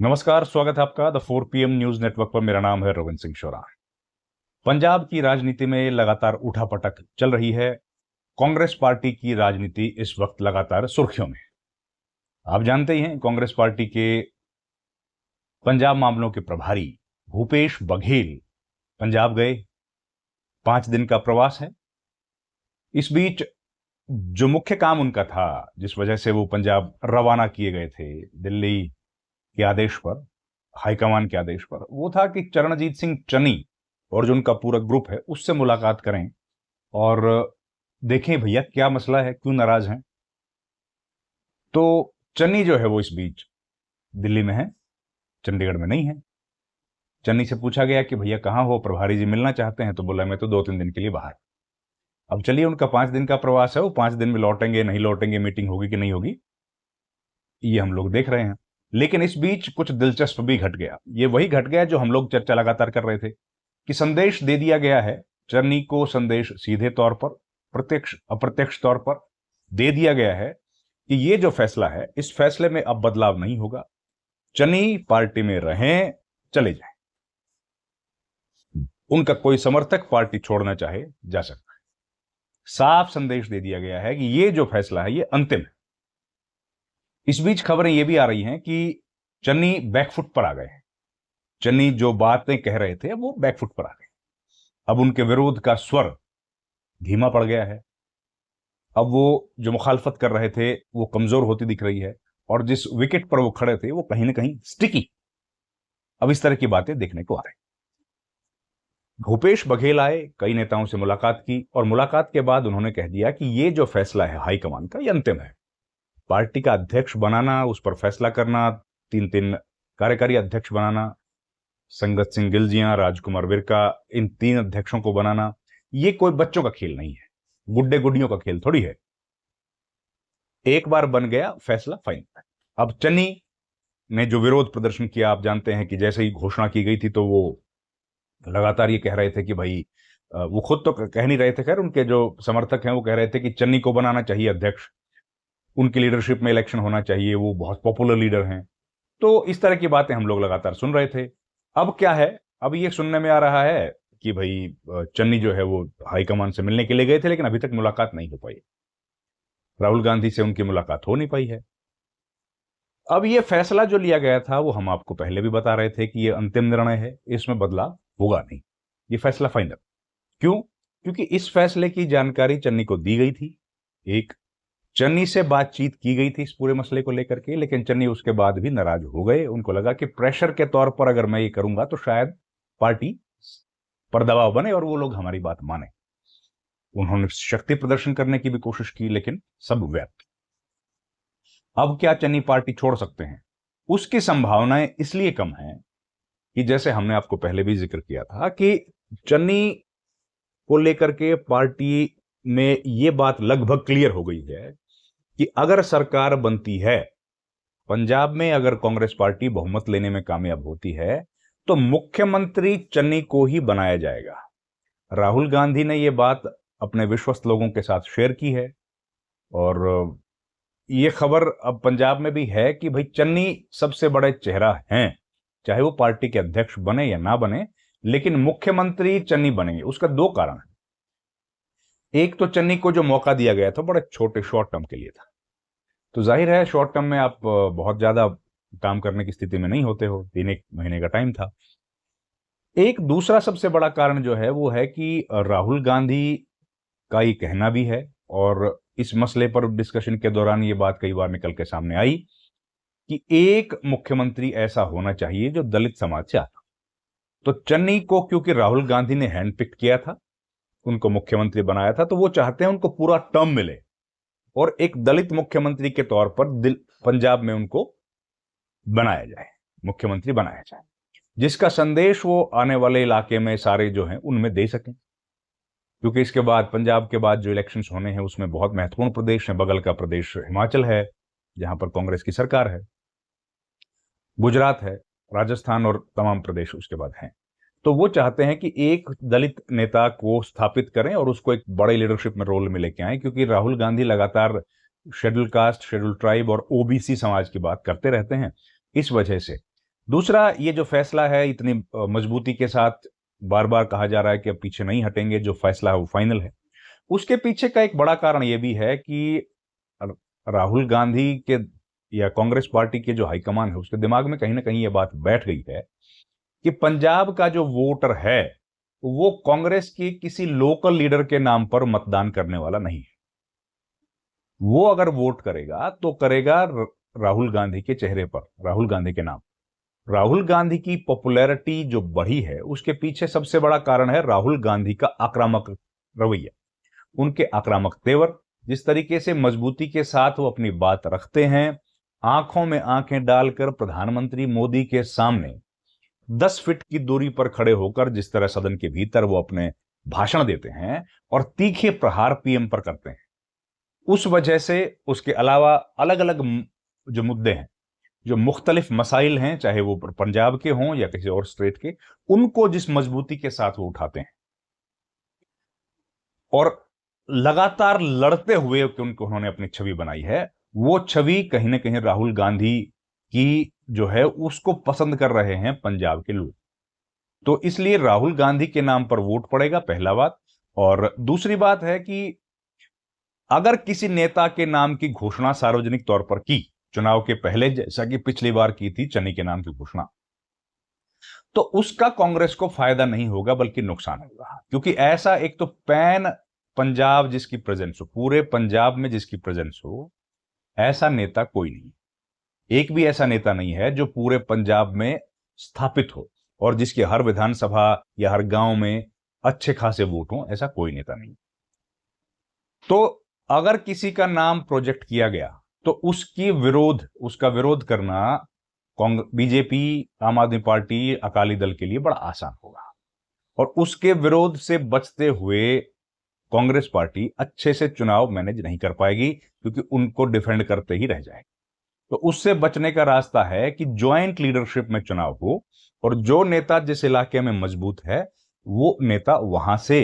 नमस्कार, स्वागत है आपका द 4 PM न्यूज नेटवर्क पर। मेरा नाम है रविंद्र सिंह शोरा। पंजाब की राजनीति में लगातार उठापटक चल रही है। कांग्रेस पार्टी की राजनीति इस वक्त लगातार सुर्खियों में। आप जानते ही हैं, कांग्रेस पार्टी के पंजाब मामलों के प्रभारी भूपेश बघेल पंजाब गए। 5 दिन का प्रवास है। इस बीच जो मुख्य काम उनका था, जिस वजह से वो पंजाब रवाना किए गए थे दिल्ली के आदेश पर, हाईकमान के आदेश पर, वो था कि चरणजीत सिंह चन्नी और जो उनका पूरा ग्रुप है उससे मुलाकात करें और देखें भैया क्या मसला है, क्यों नाराज हैं। तो चन्नी जो है वो इस बीच दिल्ली में है, चंडीगढ़ में नहीं है। चन्नी से पूछा गया कि भैया कहाँ हो, प्रभारी जी मिलना चाहते हैं, तो बोला मैं तो 2-3 दिन के लिए बाहर। अब चलिए, उनका 5 दिन का प्रवास है, वो 5 दिन में लौटेंगे नहीं लौटेंगे, मीटिंग होगी कि नहीं होगी, ये हम लोग देख रहे हैं। लेकिन इस बीच कुछ दिलचस्प भी घट गया। ये वही घट गया जो हम लोग चर्चा लगातार कर रहे थे कि संदेश दे दिया गया है। चन्नी को संदेश सीधे तौर पर, प्रत्यक्ष अप्रत्यक्ष तौर पर दे दिया गया है कि ये जो फैसला है, इस फैसले में अब बदलाव नहीं होगा। चन्नी पार्टी में रहें, चले जाएं। उनका कोई समर्थक पार्टी छोड़ना चाहे जा सकता है। साफ संदेश दे दिया गया है कि ये जो फैसला है ये अंतिम है। इस बीच खबरें ये भी आ रही हैं कि चन्नी बैकफुट पर आ गए हैं। चन्नी जो बातें कह रहे थे वो बैकफुट पर आ गए। अब उनके विरोध का स्वर धीमा पड़ गया है। अब वो जो मुखालफत कर रहे थे वो कमजोर होती दिख रही है, और जिस विकेट पर वो खड़े थे वो कहीं ना कहीं स्टिकी। अब इस तरह की बातें देखने को आ रही। भूपेश बघेल आए, कई नेताओं से मुलाकात की, और मुलाकात के बाद उन्होंने कह दिया कि ये जो फैसला है हाईकमान का, ये अंतिम है। पार्टी का अध्यक्ष बनाना, उस पर फैसला करना, 3-3 कार्यकारी अध्यक्ष बनाना, संगत सिंह गिलजियां, राजकुमार विरका, इन 3 अध्यक्षों को बनाना, ये कोई बच्चों का खेल नहीं है, गुड्डे गुड्डियों का खेल थोड़ी है। एक बार बन गया फैसला, फाइनल। अब चन्नी ने जो विरोध प्रदर्शन किया, आप जानते हैं कि जैसे ही घोषणा की गई थी तो वो लगातार ये कह रहे थे कि भाई, वो खुद तो कह नहीं रहे थे, खैर उनके जो समर्थक हैं वो कह रहे थे कि चन्नी को बनाना चाहिए अध्यक्ष, उनकी लीडरशिप में इलेक्शन होना चाहिए, वो बहुत पॉपुलर लीडर हैं। तो इस तरह की बातें हम लोग लगातार सुन रहे थे। अब क्या है, अब ये सुनने में आ रहा है कि भाई चन्नी जो है वो हाईकमान से मिलने के लिए गए थे, लेकिन अभी तक मुलाकात नहीं हो पाई। राहुल गांधी से उनकी मुलाकात हो नहीं पाई है। अब ये फैसला जो लिया गया था वो हम आपको पहले भी बता रहे थे कि ये अंतिम निर्णय है, इसमें बदलाव होगा नहीं, ये फैसला फाइनल। क्यों? क्योंकि इस फैसले की जानकारी चन्नी को दी गई थी। एक, चन्नी से बातचीत की गई थी इस पूरे मसले को लेकर के, लेकिन चन्नी उसके बाद भी नाराज हो गए। उनको लगा कि प्रेशर के तौर पर अगर मैं ये करूंगा तो शायद पार्टी पर दबाव बने और वो लोग हमारी बात माने। उन्होंने शक्ति प्रदर्शन करने की भी कोशिश की, लेकिन सब व्यर्थ। अब क्या चन्नी पार्टी छोड़ सकते हैं? उसकी संभावनाएं इसलिए कम हैं कि जैसे हमने आपको पहले भी जिक्र किया था कि चन्नी को लेकर के पार्टी में ये बात लगभग क्लियर हो गई है कि अगर सरकार बनती है पंजाब में, अगर कांग्रेस पार्टी बहुमत लेने में कामयाब होती है, तो मुख्यमंत्री चन्नी को ही बनाया जाएगा। राहुल गांधी ने यह बात अपने विश्वस्त लोगों के साथ शेयर की है, और यह खबर अब पंजाब में भी है कि भाई चन्नी सबसे बड़े चेहरा हैं, चाहे वो पार्टी के अध्यक्ष बने या ना बने, लेकिन मुख्यमंत्री चन्नी बनेंगे। उसका 2 कारण है। एक तो चन्नी को जो मौका दिया गया था बड़े छोटे शॉर्ट टर्म के लिए था, तो जाहिर है शॉर्ट टर्म में आप बहुत ज्यादा काम करने की स्थिति में नहीं होते हो, 3-1 महीने का टाइम था। एक दूसरा सबसे बड़ा कारण जो है वो है कि राहुल गांधी का ये कहना भी है, और इस मसले पर डिस्कशन के दौरान ये बात कई बार निकल के सामने आई कि एक मुख्यमंत्री ऐसा होना चाहिए जो दलित समाज से आता। तो चन्नी को क्योंकि राहुल गांधी ने हैंड पिक किया था, उनको मुख्यमंत्री बनाया था, तो वो चाहते हैं उनको पूरा टर्म मिले और एक दलित मुख्यमंत्री के तौर पर पंजाब में उनको बनाया जाए, मुख्यमंत्री बनाया जाए, जिसका संदेश वो आने वाले इलाके में सारे जो हैं उनमें दे सकें। क्योंकि इसके बाद, पंजाब के बाद जो इलेक्शंस होने हैं उसमें बहुत महत्वपूर्ण प्रदेश है। बगल का प्रदेश हिमाचल है जहां पर कांग्रेस की सरकार है, गुजरात है, राजस्थान और तमाम प्रदेश उसके बाद हैं। तो वो चाहते हैं कि एक दलित नेता को स्थापित करें और उसको एक बड़े लीडरशिप में रोल में लेके आए, क्योंकि राहुल गांधी लगातार शेड्यूल कास्ट, शेड्यूल ट्राइब और ओबीसी समाज की बात करते रहते हैं। इस वजह से दूसरा, ये जो फैसला है इतनी मजबूती के साथ बार बार कहा जा रहा है कि अब पीछे नहीं हटेंगे, जो फैसला है वो फाइनल है। उसके पीछे का एक बड़ा कारण ये भी है कि राहुल गांधी के या कांग्रेस पार्टी के जो हाईकमान है उसके दिमाग में कहीं ना कहीं ये बात बैठ गई है कि पंजाब का जो वोटर है वो कांग्रेस के किसी लोकल लीडर के नाम पर मतदान करने वाला नहीं है। वो अगर वोट करेगा तो करेगा राहुल गांधी के चेहरे पर, राहुल गांधी के नाम। राहुल गांधी की पॉपुलैरिटी जो बढ़ी है उसके पीछे सबसे बड़ा कारण है राहुल गांधी का आक्रामक रवैया, उनके आक्रामक तेवर, जिस तरीके से मजबूती के साथ वो अपनी बात रखते हैं, आंखों में आंखें डालकर प्रधानमंत्री मोदी के सामने 10 फीट की दूरी पर खड़े होकर जिस तरह सदन के भीतर वो अपने भाषण देते हैं और तीखे प्रहार पीएम पर करते हैं, उस वजह से, उसके अलावा अलग अलग जो मुद्दे हैं, जो मुख्तलिफ मसाइल हैं, चाहे वो पंजाब के हों या किसी और स्टेट के, उनको जिस मजबूती के साथ वो उठाते हैं और लगातार लड़ते हुए उनको उन्होंने अपनी छवि बनाई है, वो छवि कहीं ना कहीं राहुल गांधी की जो है उसको पसंद कर रहे हैं पंजाब के लोग। तो इसलिए राहुल गांधी के नाम पर वोट पड़ेगा, पहला बात। और दूसरी बात है कि अगर किसी नेता के नाम की घोषणा सार्वजनिक तौर पर की चुनाव के पहले, जैसा कि पिछली बार की थी चन्नी के नाम की घोषणा, तो उसका कांग्रेस को फायदा नहीं होगा बल्कि नुकसान होगा। क्योंकि ऐसा एक तो पैन पंजाब जिसकी प्रेजेंस हो, पूरे पंजाब में जिसकी प्रेजेंस हो, ऐसा नेता कोई नहीं, एक भी ऐसा नेता नहीं है जो पूरे पंजाब में स्थापित हो और जिसके हर विधानसभा या हर गांव में अच्छे खासे वोट हो, ऐसा कोई नेता नहीं। तो अगर किसी का नाम प्रोजेक्ट किया गया तो उसका विरोध करना बीजेपी, आम आदमी पार्टी, अकाली दल के लिए बड़ा आसान होगा और उसके विरोध से बचते हुए कांग्रेस पार्टी अच्छे से चुनाव मैनेज नहीं कर पाएगी क्योंकि उनको डिफेंड करते ही रह जाएगी। तो उससे बचने का रास्ता है कि ज्वाइंट लीडरशिप में चुनाव हो और जो नेता जिस इलाके में मजबूत है वो नेता वहां से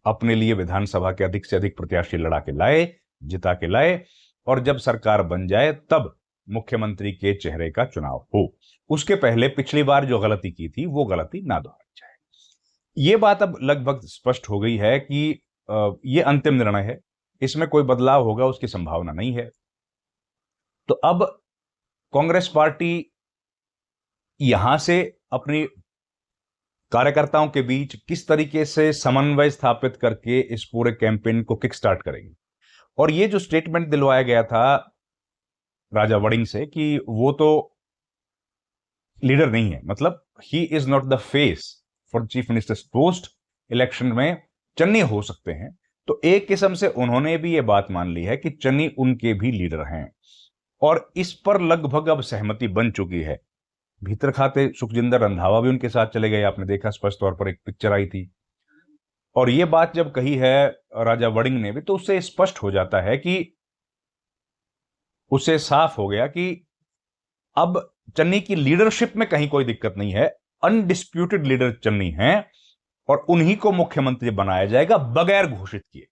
अपने लिए विधानसभा के अधिक से अधिक प्रत्याशी लड़ा के लाए, जिता के लाए, और जब सरकार बन जाए तब मुख्यमंत्री के चेहरे का चुनाव हो। उसके पहले पिछली बार जो गलती की थी वो गलती ना दोहराई जाए। ये बात अब लगभग स्पष्ट हो गई है कि ये अंतिम निर्णय है, इसमें कोई बदलाव होगा उसकी संभावना नहीं है। तो अब कांग्रेस पार्टी यहां से अपनी कार्यकर्ताओं के बीच किस तरीके से समन्वय स्थापित करके इस पूरे कैंपेन को किक स्टार्ट करेगी। और ये जो स्टेटमेंट दिलवाया गया था राजा वड़िंग से कि वो तो लीडर नहीं है, मतलब he is not the face for chief ministers post, election में चन्नी हो सकते हैं, तो एक किस्म से उन्होंने भी ये बात मान ली है कि चन्नी उनके भी लीडर हैं और इस पर लगभग अब सहमति बन चुकी है। भीतर खाते सुखजिंदर रंधावा भी उनके साथ चले गए, आपने देखा स्पष्ट तौर पर एक पिक्चर आई थी। और ये बात जब कही है राजा वड़िंग ने भी तो उससे स्पष्ट हो जाता है कि उससे साफ हो गया कि अब चन्नी की लीडरशिप में कहीं कोई दिक्कत नहीं है, अनडिस्प्यूटेड लीडर चन्नी हैं और उन्हीं को मुख्यमंत्री बनाया जाएगा बगैर घोषित किए।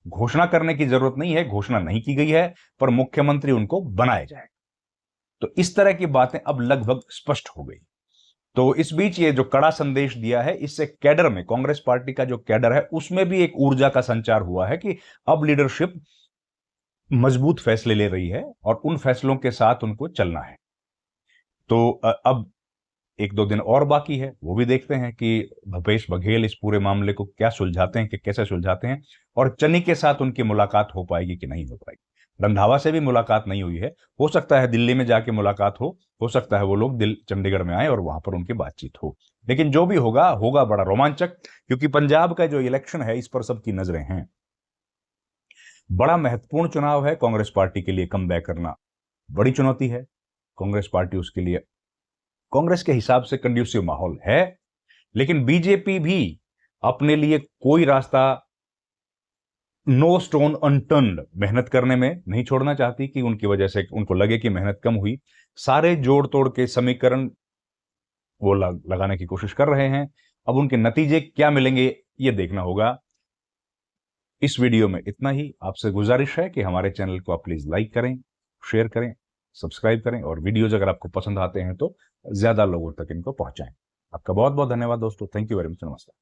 घोषणा करने की जरूरत नहीं है, घोषणा नहीं की गई है, पर मुख्यमंत्री उनको बनाया जाएगा। तो इस तरह की बातें अब लगभग स्पष्ट हो गई। तो इस बीच ये जो कड़ा संदेश दिया है, इससे कैडर में, कांग्रेस पार्टी का जो कैडर है उसमें भी एक ऊर्जा का संचार हुआ है कि अब लीडरशिप मजबूत फैसले ले रही है और उन फैसलों के साथ उनको चलना है। तो अब 1-2 दिन और बाकी है, वो भी देखते हैं कि भूपेश बघेल इस पूरे मामले को क्या सुलझाते हैं, कि कैसे सुलझाते हैं और चन्नी के साथ उनकी मुलाकात हो पाएगी कि नहीं हो पाएगी। रंधावा से भी मुलाकात नहीं हुई है, हो सकता है दिल्ली में जाके मुलाकात हो सकता है वो लोग चंडीगढ़ में आए और वहां पर उनकी बातचीत हो। लेकिन जो भी होगा होगा बड़ा रोमांचक, क्योंकि पंजाब का जो इलेक्शन है इस पर सबकी नजरें हैं। बड़ा महत्वपूर्ण चुनाव है कांग्रेस पार्टी के लिए, कमबैक करना बड़ी चुनौती है कांग्रेस पार्टी, उसके लिए कांग्रेस के हिसाब से कंड्यूसिव माहौल है, लेकिन बीजेपी भी अपने लिए कोई रास्ता, नो स्टोन अनटर्न्ड, मेहनत करने में नहीं छोड़ना चाहती कि उनकी वजह से उनको लगे कि मेहनत कम हुई। सारे जोड़ तोड़ के समीकरण वो लगाने की कोशिश कर रहे हैं। अब उनके नतीजे क्या मिलेंगे ये देखना होगा। इस वीडियो में इतना ही। आपसे गुजारिश है कि हमारे चैनल को आप प्लीज लाइक करें, शेयर करें, सब्सक्राइब करें और वीडियोज अगर आपको पसंद आते हैं तो ज्यादा लोगों तक इनको पहुंचाएं। आपका बहुत बहुत धन्यवाद दोस्तों। Thank you very much. नमस्कार।